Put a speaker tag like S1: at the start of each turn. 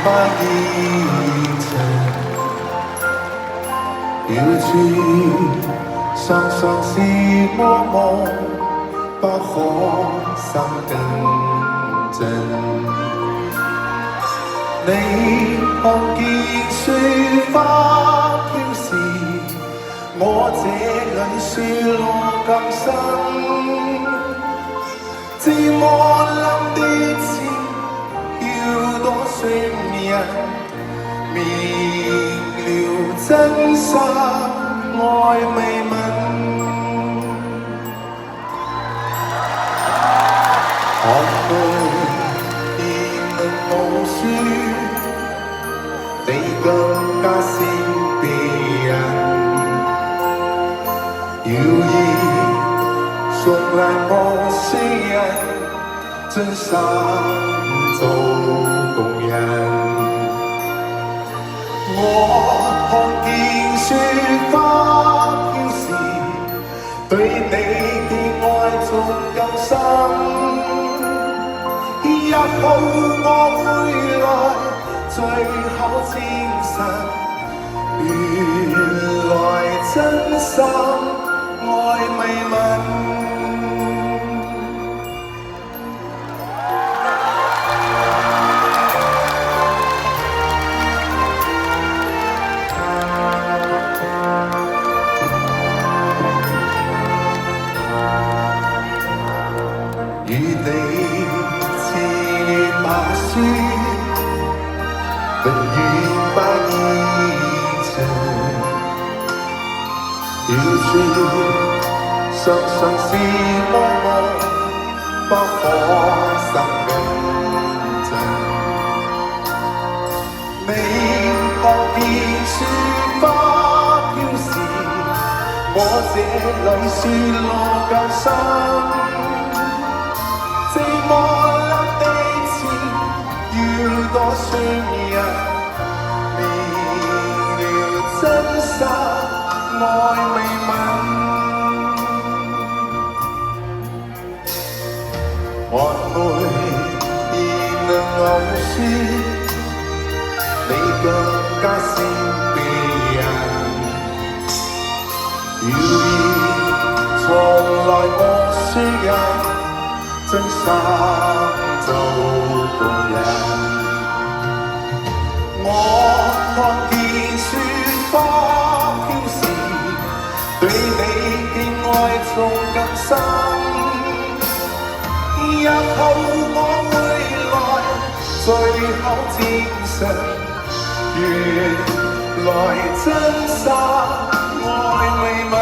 S1: 不依情，要知常常是惡夢，不可生更正。你看見雪花飄時，我這裏雪落更深。寂寞冷的天，要多少人明了真心愛未泯。看對言能無書，你更加先別人。謠言從來無需人，真心做共人。我看見雪花飄時，對你的愛仲更深。日後我會來，最後證實，原來真心愛未泯。與你似月白書，永遠不依情。要知常常是夢夢，不可生更正。你看見雪花飄時，我這裏雪落更深。寂寞冷的天，要多少人明了真心愛未泯。還沒言能留書，你更加先別人。謠言從來無需人，真心做共人。我看見雪花飄時，對你的愛仲更深。日後我會來，最後證實，原來真心愛未泯。